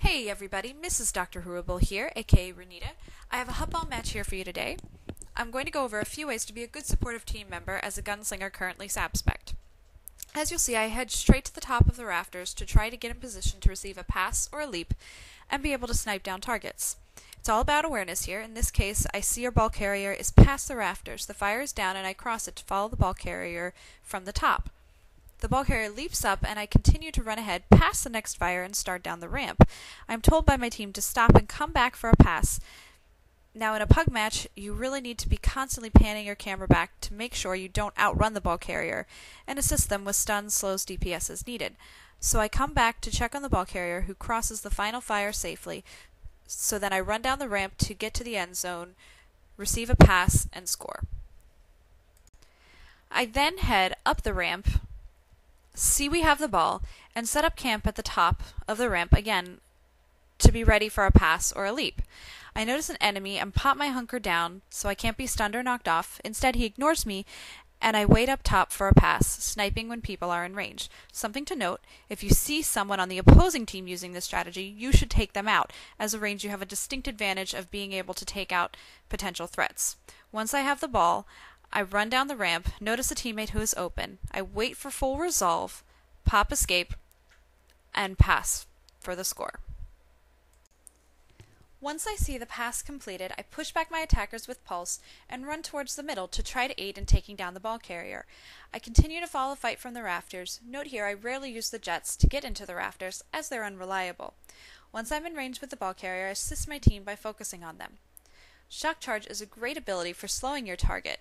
Hey everybody, Mrs. Dr. Huttball here, aka Renita. I have a Huttball match here for you today. I'm going to go over a few ways to be a good supportive team member as a gunslinger currently sab-spec'd. As you'll see, I head straight to the top of the rafters to try to get in position to receive a pass or a leap and be able to snipe down targets. It's all about awareness here. In this case, I see your ball carrier is past the rafters. The fire is down and I cross it to follow the ball carrier from the top. The ball carrier leaps up and I continue to run ahead past the next fire and start down the ramp. I'm told by my team to stop and come back for a pass. Now in a pug match, you really need to be constantly panning your camera back to make sure you don't outrun the ball carrier and assist them with stuns, slows, DPS as needed. So I come back to check on the ball carrier who crosses the final fire safely, so then I run down the ramp to get to the end zone, receive a pass, and score. I then head up the ramp, see we have the ball, and set up camp at the top of the ramp again to be ready for a pass or a leap. I notice an enemy and pop my hunker down so I can't be stunned or knocked off. Instead, he ignores me and I wait up top for a pass, sniping when people are in range. Something to note, if you see someone on the opposing team using this strategy, you should take them out. As a range, you have a distinct advantage of being able to take out potential threats. Once I have the ball, I run down the ramp, notice a teammate who is open. I wait for full resolve, pop escape, and pass for the score. Once I see the pass completed, I push back my attackers with pulse and run towards the middle to try to aid in taking down the ball carrier. I continue to follow the fight from the rafters. Note here I rarely use the jets to get into the rafters as they're unreliable. Once I'm in range with the ball carrier, I assist my team by focusing on them. Shock charge is a great ability for slowing your target,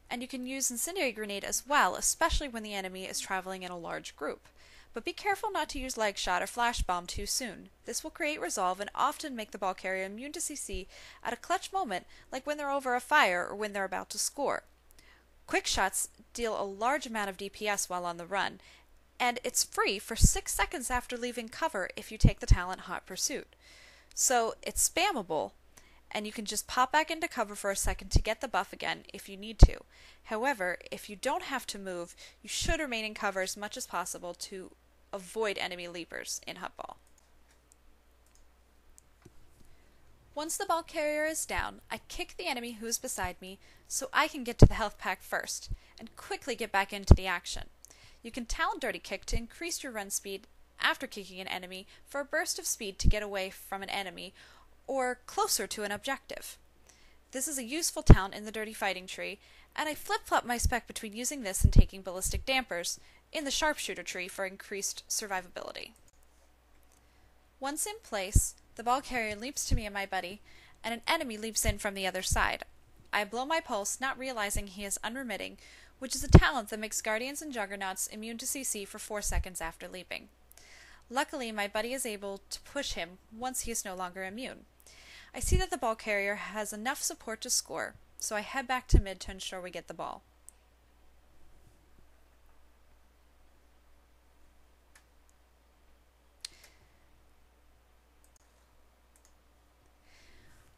and you can use incendiary grenade as well, especially when the enemy is traveling in a large group. But be careful not to use leg shot or flash bomb too soon. This will create resolve and often make the ball carrier immune to CC at a clutch moment, like when they're over a fire or when they're about to score. Quick shots deal a large amount of DPS while on the run, and it's free for 6 seconds after leaving cover if you take the talent Hot Pursuit. So it's spammable, and you can just pop back into cover for a second to get the buff again if you need to. However, if you don't have to move, you should remain in cover as much as possible to avoid enemy leapers in Huttball. Once the ball carrier is down, I kick the enemy who is beside me so I can get to the health pack first, and quickly get back into the action. You can talent dirty kick to increase your run speed after kicking an enemy for a burst of speed to get away from an enemy or closer to an objective. This is a useful talent in the dirty fighting tree, and I flip-flop my spec between using this and taking ballistic dampers in the sharpshooter tree for increased survivability. Once in place, the ball carrier leaps to me and my buddy, and an enemy leaps in from the other side. I blow my pulse, not realizing he is unremitting, which is a talent that makes Guardians and Juggernauts immune to CC for 4 seconds after leaping. Luckily, my buddy is able to push him once he is no longer immune. I see that the ball carrier has enough support to score, so I head back to mid to ensure we get the ball.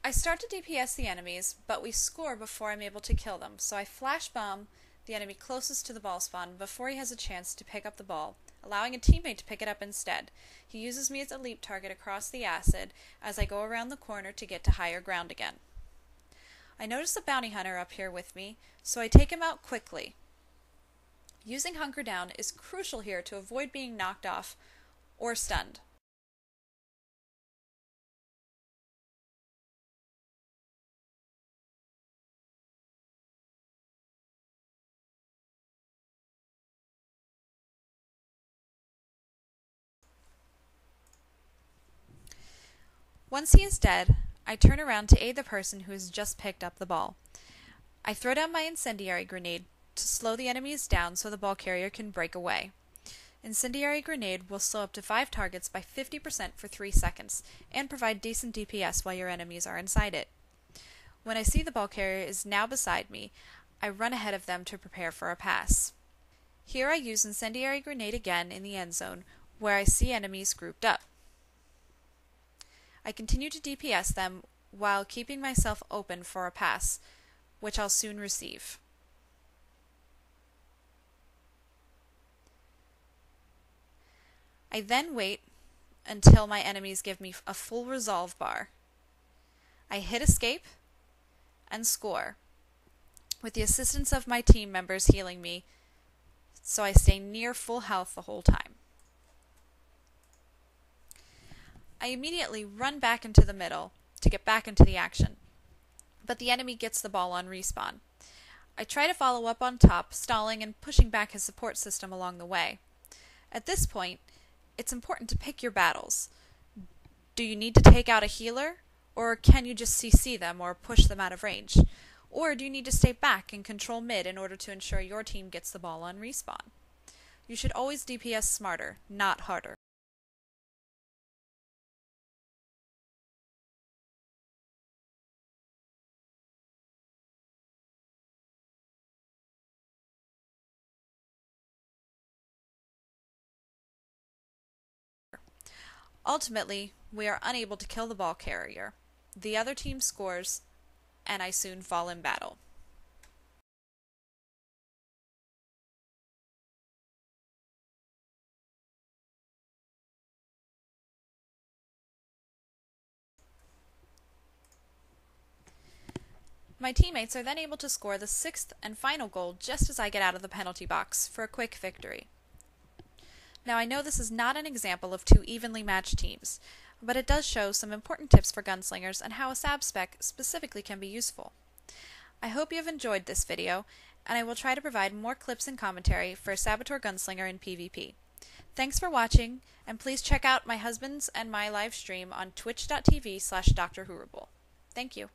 I start to DPS the enemies, but we score before I'm able to kill them, so I flash bomb the enemy closest to the ball spawn before he has a chance to pick up the ball, allowing a teammate to pick it up instead. He uses me as a leap target across the acid as I go around the corner to get to higher ground again. I notice the bounty hunter up here with me, so I take him out quickly. Using hunker down is crucial here to avoid being knocked off or stunned. Once he is dead, I turn around to aid the person who has just picked up the ball. I throw down my incendiary grenade to slow the enemies down so the ball carrier can break away. Incendiary grenade will slow up to 5 targets by 50% for 3 seconds, and provide decent DPS while your enemies are inside it. When I see the ball carrier is now beside me, I run ahead of them to prepare for a pass. Here I use incendiary grenade again in the end zone, where I see enemies grouped up. I continue to DPS them while keeping myself open for a pass, which I'll soon receive. I then wait until my enemies give me a full resolve bar. I hit escape and score, with the assistance of my team members healing me, so I stay near full health the whole time. I immediately run back into the middle to get back into the action, but the enemy gets the ball on respawn. I try to follow up on top, stalling and pushing back his support system along the way. At this point, it's important to pick your battles. Do you need to take out a healer, or can you just CC them or push them out of range? Or do you need to stay back and control mid in order to ensure your team gets the ball on respawn? You should always DPS smarter, not harder. Ultimately, we are unable to kill the ball carrier. The other team scores, and I soon fall in battle. My teammates are then able to score the 6th and final goal just as I get out of the penalty box for a quick victory. Now, I know this is not an example of two evenly matched teams, but it does show some important tips for gunslingers and how a sab spec specifically can be useful. I hope you have enjoyed this video, and I will try to provide more clips and commentary for Saboteur Gunslinger in PvP. Thanks for watching, and please check out my husband's and my live stream on twitch.tv/drhuttball. Thank you.